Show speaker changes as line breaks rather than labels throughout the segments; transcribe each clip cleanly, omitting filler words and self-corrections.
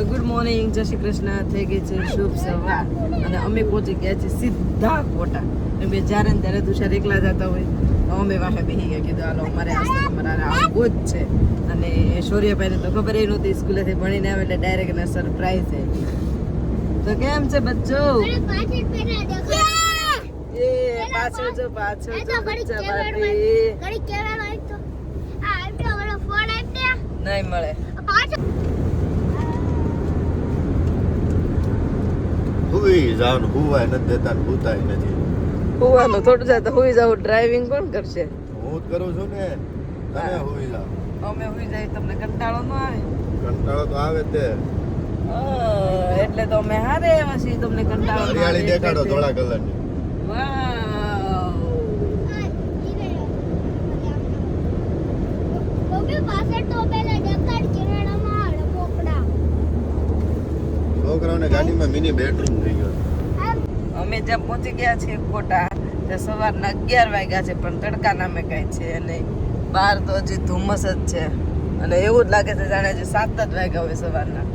Good morning, જય શ્રી કૃષ્ણ. થઈ ગઈ છે શુભ સવાર અને અમે પહોંચી ગયા છીએ સીધા કોટા. બે જ્યારે ને ત્યારે તુષાર એકલા જતા હોય તો અમે વાહે બેસી ગયા. કીધું હાલો અમારે આજ તો અમારે આવવું જ છે. અને શૌર્યભાઈને તો ખબર એ નહોતી, સ્કૂલેથી ભણીને આવે એટલે ડાયરેક્ટ ને સરપ્રાઈઝ છે. તો કેમ છે બચ્ચો? એ પાછળ જો બચ્ચા બાટી નહીં મળે.
હુઈ જાવ હુવાય નથી દેતા ને હુતાય નથી.
હુવાનું થોડું જાય તો હુઈ જાવ. ડ્રાઇવિંગ કોણ કરશે?
હું જ કરું છું ને. તમે હુઈ જાવ.
અમે હુઈ જાય તમને કંટાળો ન આવે?
કંટાળો તો આવે તે.
એટલે તો અમે હારે એવા છીએ, તમને કંટાળો ન આવે.
હરિયાળી દેખાડો ધોળા કલરની.
વાવ.
છોકરાઓને ગાડીમાં મિની બેડરૂમ થઈ ગયો.
અમે જ્યાં પહોંચી ગયા છીએ કોટા ત્યાં સવારના 11 વાગ્યા છે, પણ તડકા નામે કઈ છે નહીં. બહાર તો હજી ધુમ્મસ જ છે અને એવું જ લાગે છે જાણે હજી 7 જ વાગ્યા હોય સવારના.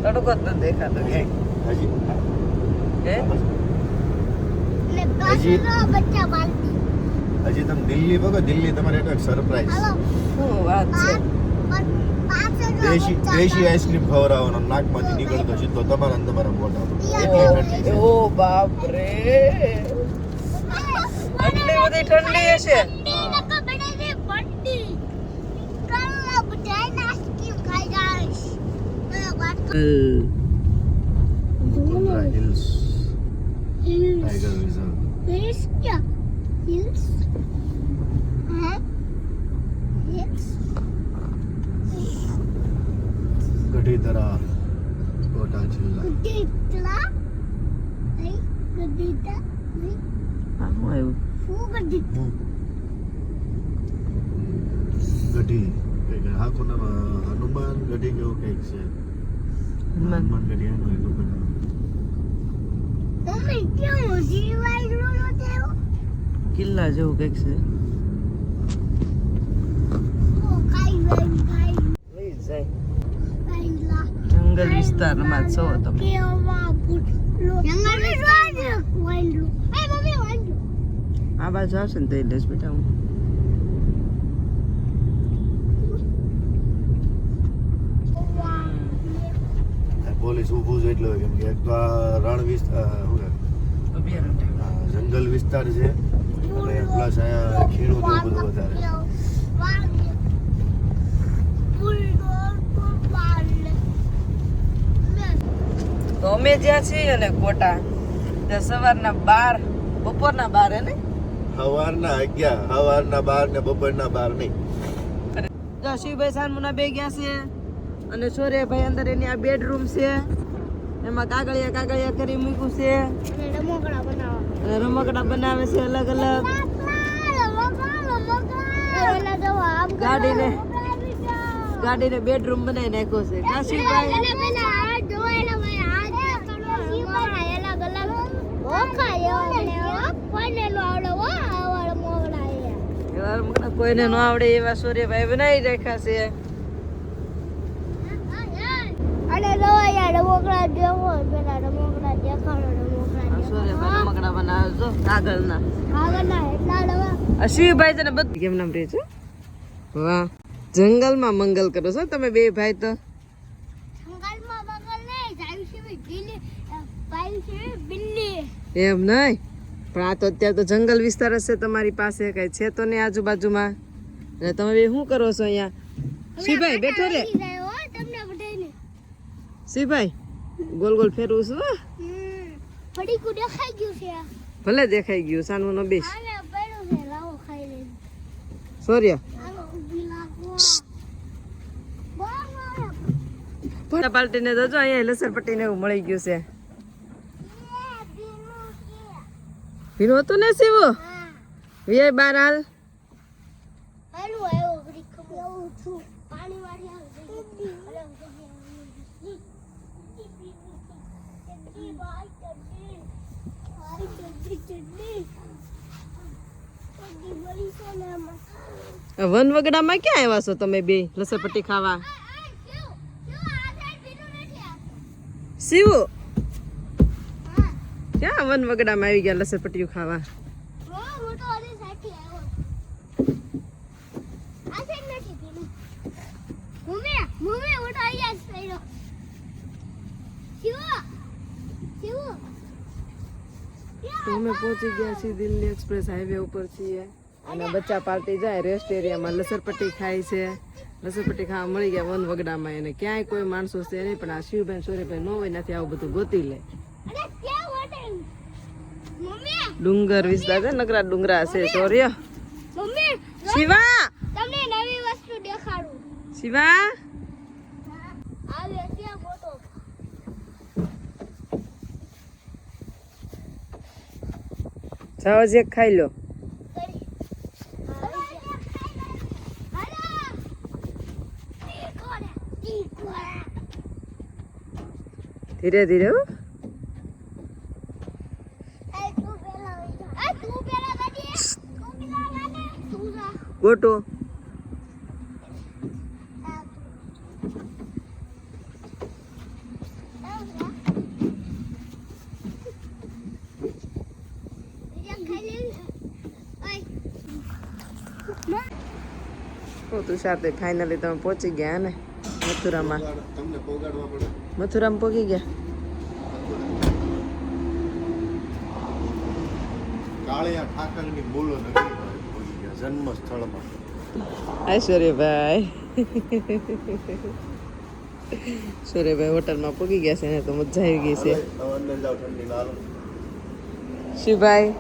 તડકો જ નથી દેખાતો ક્યાંય.
હજી તમે દિલ્હી બગો. દિલ્હી તમારે એક સરપ્રાઈઝ.
શું વાત છે?
દેશી આઈસ્ક્રીમ ખવડાવવાનો, નાકમાંથી નીકળતો સીધો તમારા ને તમારા મોઢામાં.
ઓ બાપ રે, આટલી બધી ઠંડી હશે?
Hills tiger reserve. ગઢીતરા કોટા જિલ્લા. ગઢી હા કોના હનુમાન ગઢી કેવું કઈક છે. હનુમાન ગઢી એનું એટલું બનાવ.
કિલ્લા જેવું કઈક છે. જંગલ વિસ્તારમાં છો તમે. આ બાજુ આવશે ને તો એટલે જ બેટા હું.
પોલીસ ઊભું છે એટલે કેમ કે એક તો આ રણ વિસ્તાર જંગલ વિસ્તાર છે અને પ્લસ અહીંયા ખીણું ને એવું બધું વધારે છે.
તો અમે જ્યાં છીએ ને કોટા ત્યાં સવારના 12 બપોરના 12 ને
સવારના 11 સવારના 12 ને બપોરના 12 નહીં.
શિવભાઈ સાનમુના બે ગયા છે અને શૌર્યભાઈ અંદર એની આ બેડરૂમ છે, એમાં કાગળિયા કરી મૂક્યું છે અને રમકડા બનાવે છે અલગ અલગ. ગાડીને બેડરૂમ બનાવી નાખ્યો છે. કાશીભાઈ કોઈને ન આવડે એવા શૌર્યભાઈ બનાવી રાખ્યા છે. રમકડા બનાવે છો કાગળના. શિવભાઈ તને બધું કેમ નામ રહે છે? વાહ, જંગલમાં મંગલ કરો છો તમે બે ભાઈ. તો એમ નહીં, પણ આ તો અત્યારે તો જંગલ વિસ્તાર હશે તમારી પાસે, કઈ છે તો નહીં આજુબાજુમાં. અને તમે બે શું કરો છો અહીંયા? શિવભાઈ બેઠો રે. શિવભાઈ ગોલ ગોલ ફેરવું છું. ભલે દેખાઈ ગયું. સાનુ બેસ. સૂર્ય પાલટીને જજો, અહીંયા લસરપટ્ટી ને એવું મળી ગયું છે. ભીનું હતું ને શિવું? વીઆઈ 12 હાલ. વનવગડામાં ક્યાં આવ્યા છો તમે બે લસરપટ્ટી ખાવા? શિવ ક્યાં વન વગડામાં આવી ગયા લસરપટ્ટીયું ખાવા? તો અમે પહોંચી ગયા છીએ દિલ્હી એક્સપ્રેસ હાઈવે ઉપર છીએ અને બચ્ચા પાર્ટી જાય રેસ્ટ એરિયામાં લસરપટ્ટી ખાય છે. લસરપટ્ટી ખાવા મળી ગયા વન વગડામાં. એને ક્યાંય કોઈ માણસો છે નહીં, પણ આ શિવભાઈ સોરેભાઈ ન હોય નથી આવું બધું ગોતી લે. ડુંગર વિસ્તાર છે, નકરા ડુંગરા છે. સોર્ય શિવા
તમને નવી વસ્તુ દેખાડું.
શિવા
આવે ત્યાં ફોટો.
સાવજ એક ખાઈ લો. ધીરે ધીરે હો. ગોટો તુષાર તે ફાઇનલી તમે પહોંચી ગયા ને મથુરામાં.
તમને પોગાડવા પડે.
મથુરામાં પહોંચી ગયા.
કાળિયા ઠાકરની બોલો નગરી પહોંચી ગયા જન્મ સ્થળમાં.
સૂર્યભાઈ સૂર્યભાઈ હોટલમાં પહોંચી ગયા છે ને તો મજા આવી ગઈ છે.
અંદર જાવ ઠંડી લાલ.
શિવભાઈ